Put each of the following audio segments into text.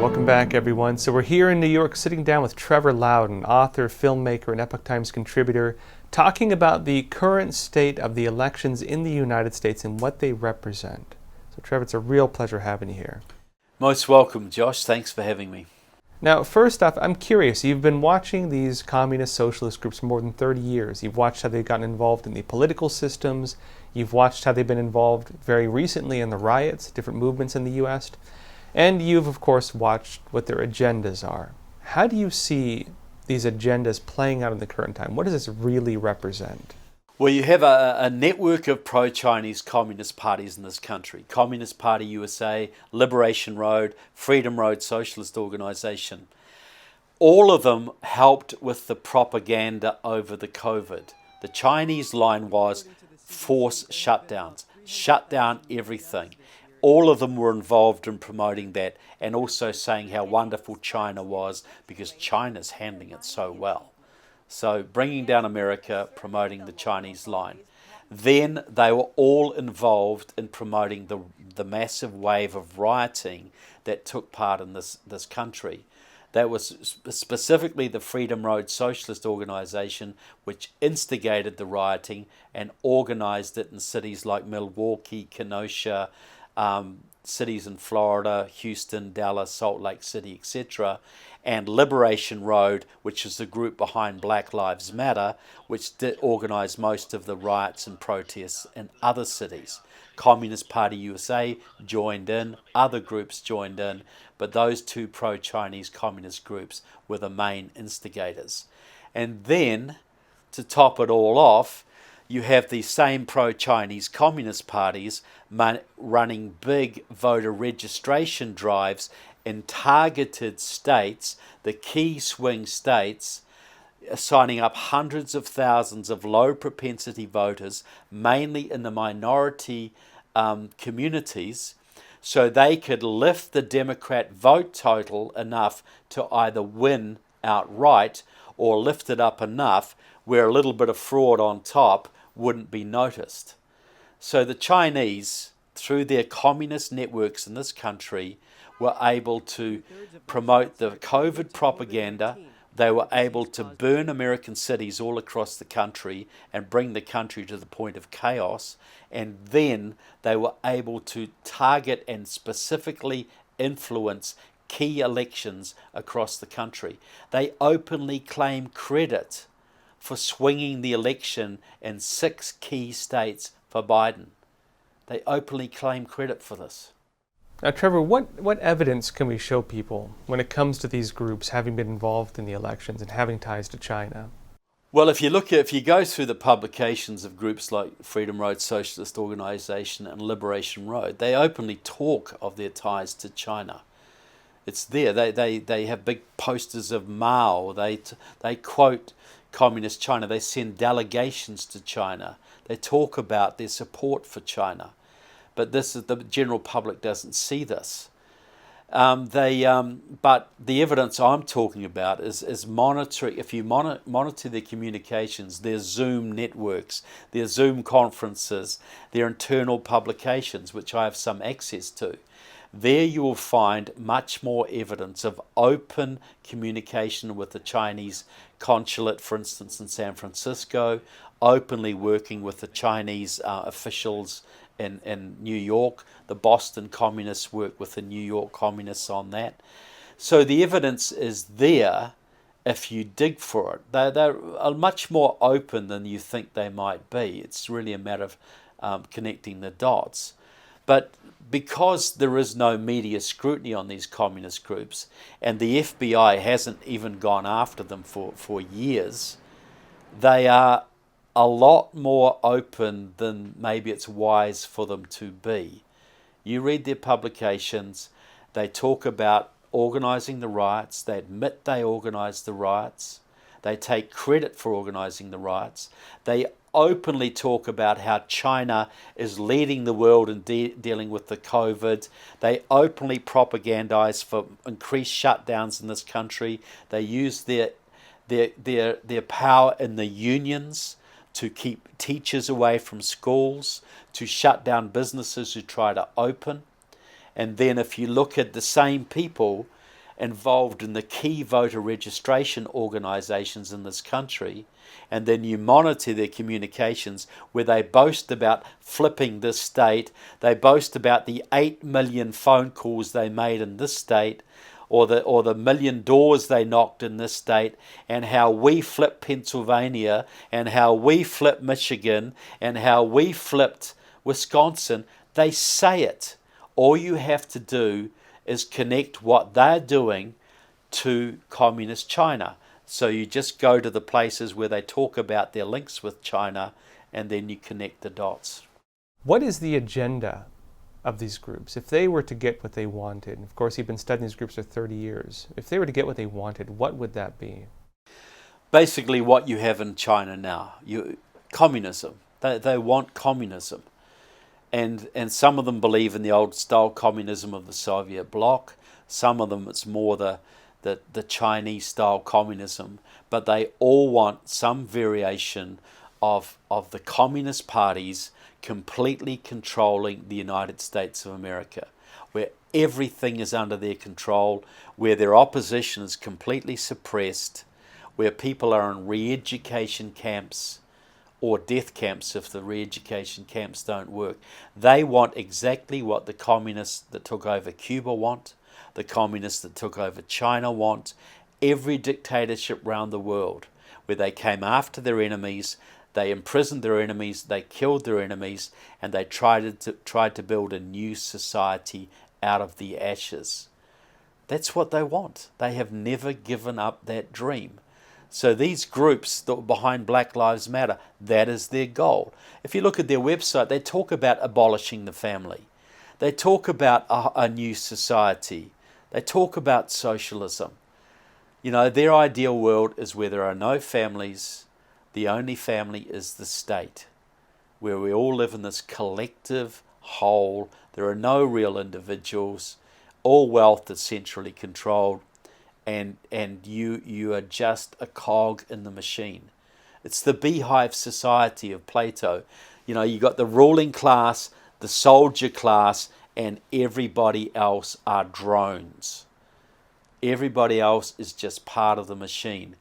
welcome back everyone. So we're here in New York sitting down with Trevor Loudon, author, filmmaker, and Epoch Times contributor, talking about the current state of the elections in the United States and what they represent. So Trevor, it's a real pleasure having you here. Most welcome, Josh. Thanks for having me. Now, first off, I'm curious. You've been watching these communist socialist groups for more than 30 years. You've watched how they've gotten involved in the political systems. You've watched how they've been involved very recently in the riots, different movements in the U.S., and you've, of course, watched what their agendas are. How do you see these agendas playing out in the current time? What does this really represent? Well, you have a network of pro-Chinese communist parties in this country. Communist Party USA, Liberation Road, Freedom Road Socialist Organization. All of them helped with the propaganda over the COVID. The Chinese line was force shutdowns, shut down everything. All of them were involved in promoting that and also saying how wonderful China was because China's handling it so well. So bringing down America, promoting the Chinese line. Then they were all involved in promoting the massive wave of rioting that took part in this country. That was specifically the Freedom Road Socialist Organization, which instigated the rioting and organized it in cities like Milwaukee, Kenosha, cities in Florida, Houston, Dallas, Salt Lake City, etc., and Liberation Road, which is the group behind Black Lives Matter, which did organize most of the riots and protests in other cities. Communist Party USA joined in, other groups joined in, but those two pro-Chinese communist groups were the main instigators. And then, to top it all off, you have the same pro-Chinese communist parties running big voter registration drives in targeted states, the key swing states, signing up hundreds of thousands of low propensity voters, mainly in the minority communities, so they could lift the Democrat vote total enough to either win outright or lift it up enough where a little bit of fraud on top wouldn't be noticed. So the Chinese, through their communist networks in this country, were able to promote the COVID propaganda. They were able to burn American cities all across the country and bring the country to the point of chaos. And then they were able to target and specifically influence key elections across the country. They openly claim credit for swinging the election in 6 key states for Biden. They openly claim credit for this. Now, Trevor, what evidence can we show people when it comes to these groups having been involved in the elections and having ties to China? Well, if you go through the publications of groups like Freedom Road Socialist Organization and Liberation Road, they openly talk of their ties to China. It's there. They have big posters of Mao. They quote Communist China. They send delegations to China. They talk about their support for China. But the general public doesn't see this. But the evidence I'm talking about is monitoring. If you monitor their communications, their Zoom networks, their Zoom conferences, their internal publications, which I have some access to, there you will find much more evidence of open communication with the Chinese consulate, for instance, in San Francisco, openly working with the Chinese officials in New York. The Boston communists work with the New York communists on that. So the evidence is there if you dig for it. They're much more open than you think they might be. It's really a matter of connecting the dots. But because there is no media scrutiny on these communist groups, and the FBI hasn't even gone after them for years, they are a lot more open than maybe it's wise for them to be. You read their publications, they talk about organizing the riots, they admit they organized the riots, they take credit for organizing the riots, they openly talk about how China is leading the world in dealing with the COVID. They openly propagandize for increased shutdowns in this country. They use their power in the unions to keep teachers away from schools, to shut down businesses who try to open. And then if you look at the same people involved in the key voter registration organisations in this country, and then you monitor their communications where they boast about flipping this state, they boast about the 8 million phone calls they made in this state, or the million doors they knocked in this state, and how we flipped Pennsylvania, and how we flipped Michigan, and how we flipped Wisconsin. They say it. All you have to do is connect what they're doing to communist China. So you just go to the places where they talk about their links with China, and then you connect the dots. What is the agenda of these groups? If they were to get what they wanted, and of course you've been studying these groups for 30 years, if they were to get what they wanted, what would that be? Basically what you have in China now, communism. They want communism. And some of them believe in the old style communism of the Soviet bloc. Some of them it's more the Chinese style communism. But they all want some variation of the communist parties completely controlling the United States of America, where everything is under their control, where their opposition is completely suppressed, where people are in re-education camps or death camps if the re-education camps don't work. They want exactly what the communists that took over Cuba want, the communists that took over China want, every dictatorship around the world, where they came after their enemies, they imprisoned their enemies, they killed their enemies, and they tried to build a new society out of the ashes. That's what they want. They have never given up that dream. So these groups that were behind Black Lives Matter, that is their goal. If you look at their website, they talk about abolishing the family. They talk about a new society. They talk about socialism. You know, their ideal world is where there are no families. The only family is the state, where we all live in this collective whole. There are no real individuals. All wealth is centrally controlled, and you are just a cog in the machine. It's the beehive society of Plato. You know, you got the ruling class, the soldier class, and everybody else are drones. Everybody else is just part of the machine.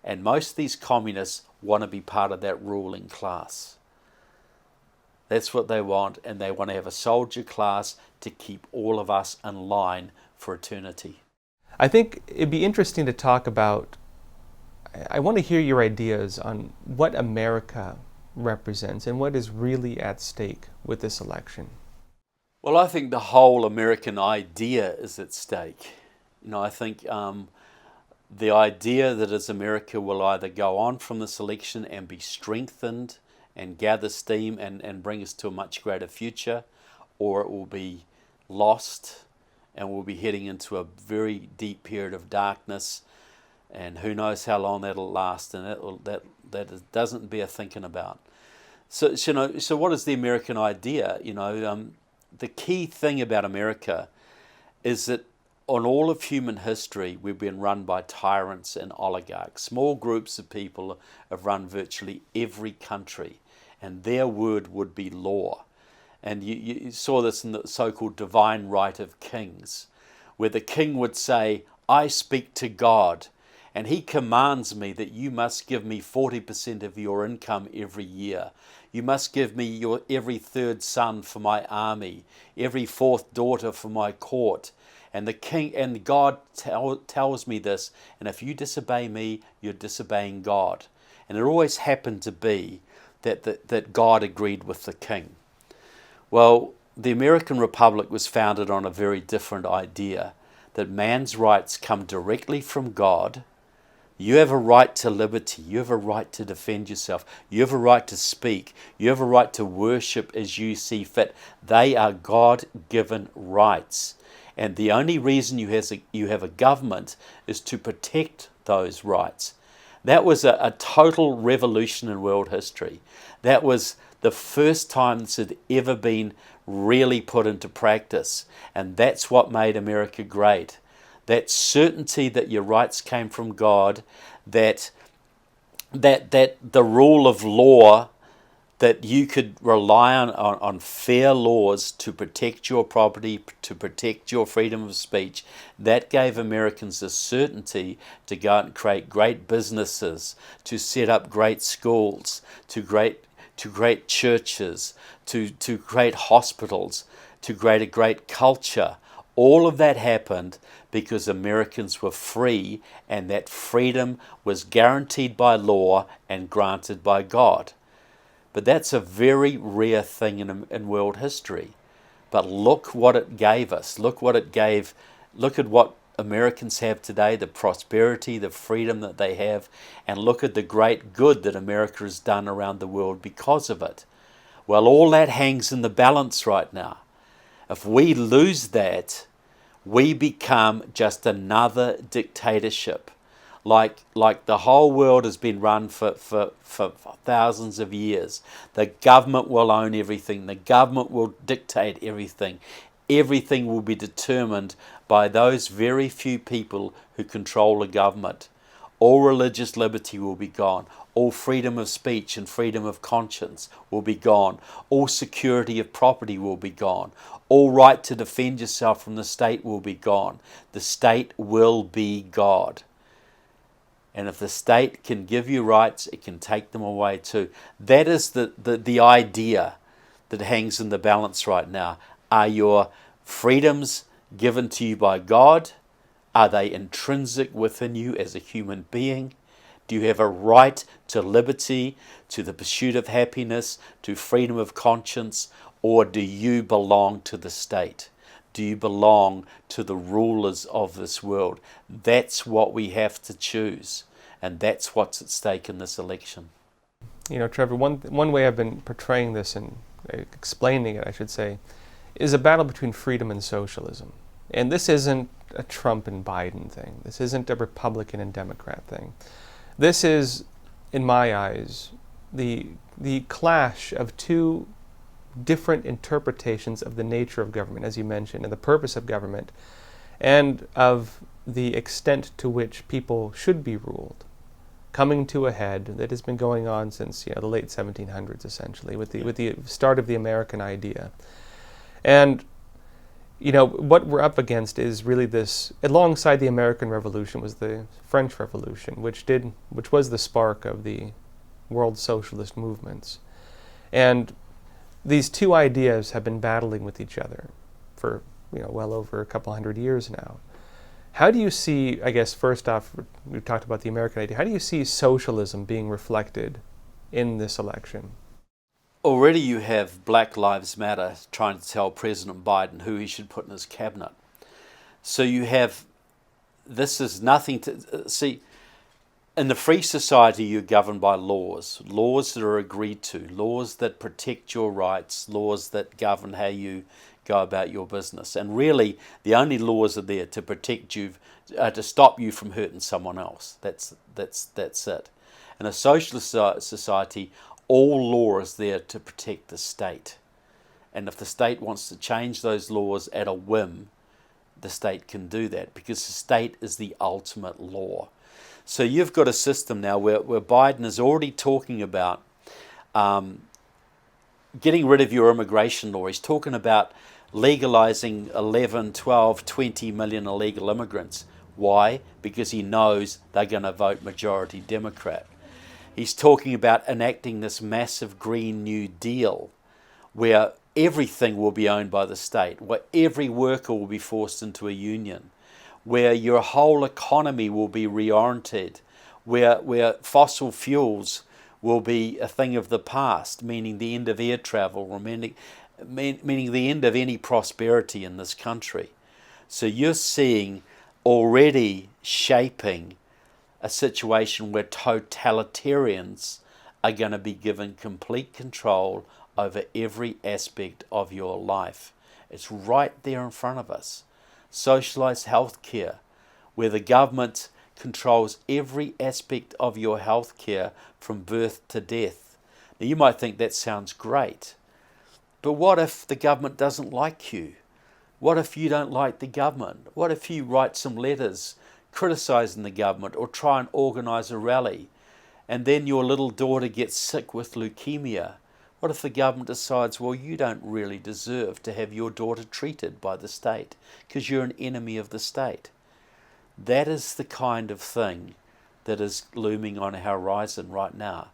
And most of these communists want to be part of that ruling class. That's what they want, and they want to have a soldier class to keep all of us in line for eternity. I think it'd be interesting to talk about, I want to hear your ideas on what America represents and what is really at stake with this election. Well, I think the whole American idea is at stake. You know, I think the idea that as America will either go on from this election and be strengthened and gather steam and bring us to a much greater future, or it will be lost and we'll be heading into a very deep period of darkness, and who knows how long that'll last, and that doesn't bear thinking about. So what is the American idea? You know, the key thing about America is that on all of human history, we've been run by tyrants and oligarchs. Small groups of people have run virtually every country, and their word would be law. And you saw this in the so-called divine right of kings, where the king would say, I speak to God, and he commands me that you must give me 40% of your income every year. You must give me your every third son for my army, every fourth daughter for my court. And the king and God tells me this, and if you disobey me, you're disobeying God. And it always happened to be that God agreed with the king. Well, the American Republic was founded on a very different idea, that man's rights come directly from God. You have a right to liberty. You have a right to defend yourself. You have a right to speak. You have a right to worship as you see fit. They are God-given rights. And the only reason you have a government is to protect those rights. That was a total revolution in world history. That was the first time this had ever been really put into practice. And that's what made America great. That certainty that your rights came from God, that the rule of law that you could rely on fair laws to protect your property, to protect your freedom of speech. That gave Americans the certainty to go out and create great businesses, to set up great schools, to create churches, to create hospitals, to create a great culture. All of that happened because Americans were free, and that freedom was guaranteed by law and granted by God. But that's a very rare thing in world history. But look what it gave us. Look what it gave. Look at what Americans have today, the prosperity, the freedom that they have, and look at the great good that America has done around the world because of it. Well, all that hangs in the balance right now. If we lose that, we become just another dictatorship. Like the whole world has been run for thousands of years. The government will own everything. The government will dictate everything. Everything will be determined by those very few people who control the government. All religious liberty will be gone. All freedom of speech and freedom of conscience will be gone. All security of property will be gone. All right to defend yourself from the state will be gone. The state will be God. And if the state can give you rights, it can take them away too. That is the idea that hangs in the balance right now. Are your freedoms given to you by God? Are they intrinsic within you as a human being? Do you have a right to liberty, to the pursuit of happiness, to freedom of conscience? Or do you belong to the state? Do you belong to the rulers of this world? That's what we have to choose. And that's what's at stake in this election. You know, Trevor, one way I've been portraying this and explaining it, I should say, is a battle between freedom and socialism. And this isn't a Trump and Biden thing. This isn't a Republican and Democrat thing. This is, in my eyes, the clash of two different interpretations of the nature of government, as you mentioned, and the purpose of government, and of the extent to which people should be ruled, coming to a head that has been going on since the late 1700s, essentially, with the start of the American idea. And what we're up against is really this. Alongside the American Revolution was the French Revolution, which was the spark of the world socialist movements. And these two ideas have been battling with each other for well over a couple hundred years now. How do you see, I guess, first off, we've talked about the American idea, how do you see socialism being reflected in this election? Already you have Black Lives Matter trying to tell President Biden who he should put in his cabinet. So you have, this is nothing to, see, in the free society you're governed by laws that are agreed to, laws that protect your rights, laws that govern how you go about your business. And really, the only laws are there to protect you, to stop you from hurting someone else. That's it. In a socialist society, all law is there to protect the state. And if the state wants to change those laws at a whim, the state can do that because the state is the ultimate law. So you've got a system now where Biden is already talking about getting rid of your immigration law. He's talking about legalizing 11, 12, 20 million illegal immigrants. Why? Because he knows they're going to vote majority Democrat. He's talking about enacting this massive Green New Deal where everything will be owned by the state, where every worker will be forced into a union, where your whole economy will be reoriented, where fossil fuels will be a thing of the past, meaning the end of air travel, meaning the end of any prosperity in this country. So you're seeing already shaping a situation where totalitarians are going to be given complete control over every aspect of your life. It's right there in front of us. Socialized healthcare, where the government controls every aspect of your healthcare from birth to death. Now you might think that sounds great, but what if the government doesn't like you? What if you don't like the government? What if you write some letters criticizing the government or try and organize a rally, and then your little daughter gets sick with leukemia? What if the government decides, well, you don't really deserve to have your daughter treated by the state because you're an enemy of the state? That is the kind of thing that is looming on our horizon right now.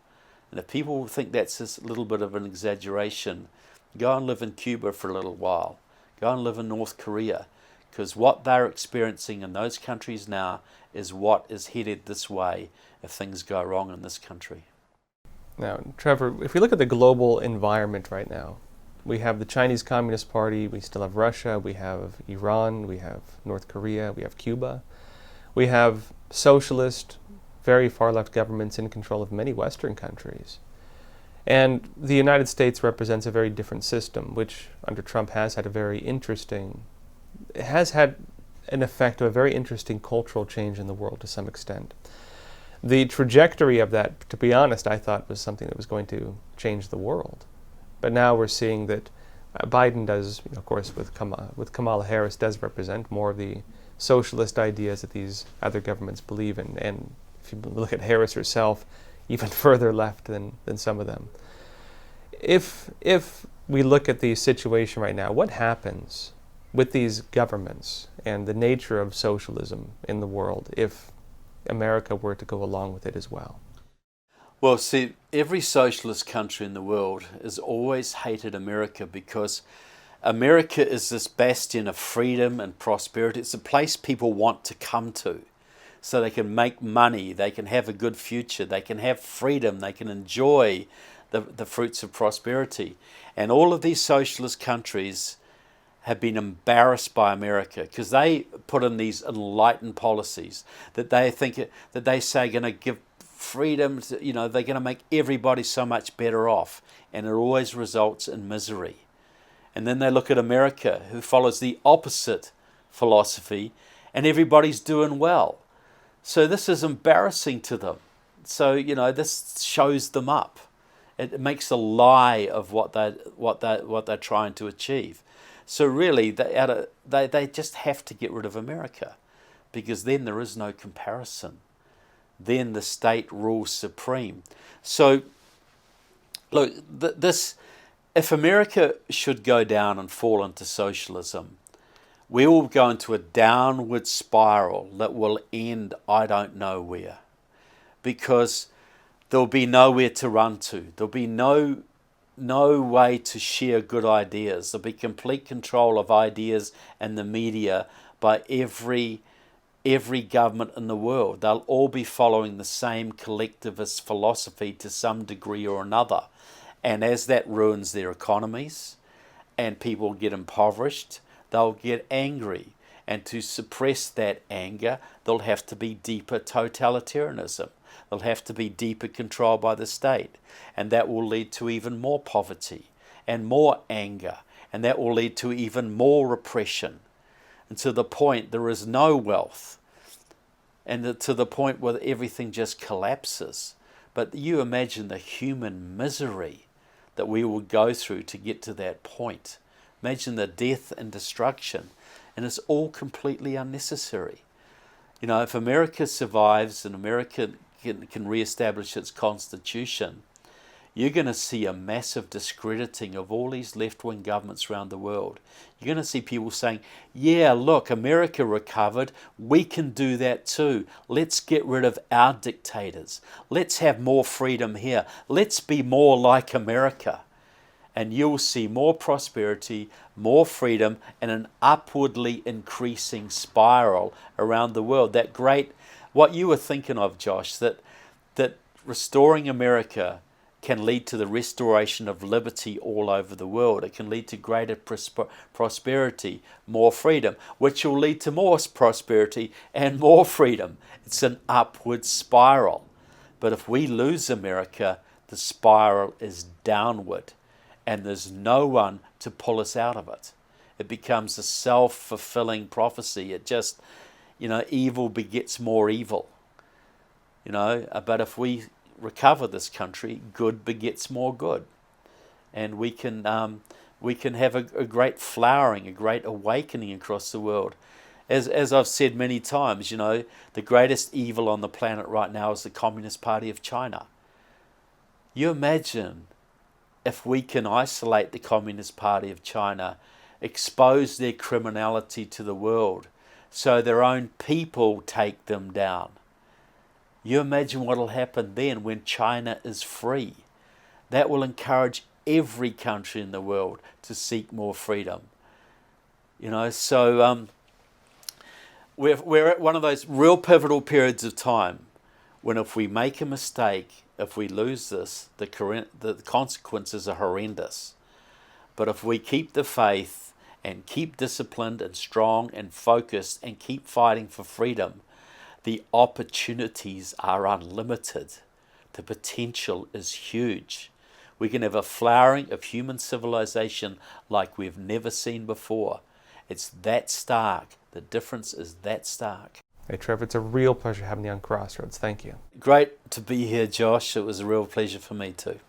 And if people think that's a little bit of an exaggeration, go and live in Cuba for a little while. Go and live in North Korea, because what they're experiencing in those countries now is what is headed this way if things go wrong in this country. Now, Trevor, if we look at the global environment right now, we have the Chinese Communist Party, we still have Russia, we have Iran, we have North Korea, we have Cuba. We have socialist, very far-left governments in control of many Western countries. And the United States represents a very different system, which under Trump has had an effect of a very interesting cultural change in the world to some extent. The trajectory of that, to be honest, I thought was something that was going to change the world. But now we're seeing that Biden does, of course, with Kamala Harris, does represent more of the socialist ideas that these other governments believe in. And if you look at Harris herself, even further left than some of them. If we look at the situation right now, what happens with these governments and the nature of socialism in the world if America were to go along with it as well? Well, see, every socialist country in the world has always hated America because America is this bastion of freedom and prosperity. It's a place people want to come to so they can make money, they can have a good future, they can have freedom, they can enjoy the fruits of prosperity. And all of these socialist countries have been embarrassed by America because they put in these enlightened policies that they think that they say are going to give freedom to, they're going to make everybody so much better off, and it always results in misery. And then they look at America, who follows the opposite philosophy, and everybody's doing well. So this is embarrassing to them. So this shows them up. It makes a lie of what they're trying to achieve. So really, they just have to get rid of America, because then there is no comparison. Then the state rules supreme. So, look, if America should go down and fall into socialism, we will go into a downward spiral that will end I don't know where, because there'll be nowhere to run to. There'll be no way to share good ideas. There'll be complete control of ideas and the media by every government in the world. They'll all be following the same collectivist philosophy to some degree or another. And as that ruins their economies and people get impoverished, they'll get angry. And to suppress that anger, there'll have to be deeper totalitarianism. There'll have to be deeper control by the state. And that will lead to even more poverty and more anger. And that will lead to even more repression. And to the point there is no wealth. And to the point where everything just collapses. But you imagine the human misery that we will go through to get to that point. Imagine the death and destruction. And it's all completely unnecessary. If America survives and America can re-establish its constitution, you're going to see a massive discrediting of all these left-wing governments around the world. You're going to see people saying, yeah, look, America recovered. We can do that too. Let's get rid of our dictators. Let's have more freedom here. Let's be more like America. And you'll see more prosperity, more freedom, and an upwardly increasing spiral around the world. That great, what you were thinking of, Josh, that restoring America can lead to the restoration of liberty all over the world. It can lead to greater prosperity, more freedom, which will lead to more prosperity and more freedom. It's an upward spiral. But if we lose America, the spiral is downward, and there's no one to pull us out of it. It becomes a self-fulfilling prophecy. It just, evil begets more evil. But if we recover this country, good begets more good, and we can have a great flowering, a great awakening across the world. As I've said many times, the greatest evil on the planet right now is the Communist Party of China. You imagine if we can isolate the Communist Party of China, expose their criminality to the world, so their own people take them down. You imagine what will happen then when China is free. That will encourage every country in the world to seek more freedom. So we're at one of those real pivotal periods of time when if we make a mistake, if we lose this, the consequences are horrendous. But if we keep the faith and keep disciplined and strong and focused and keep fighting for freedom, the opportunities are unlimited. The potential is huge. We can have a flowering of human civilization like we've never seen before. It's that stark. The difference is that stark. Hey, Trevor, it's a real pleasure having you on Crossroads. Thank you. Great to be here, Josh. It was a real pleasure for me too.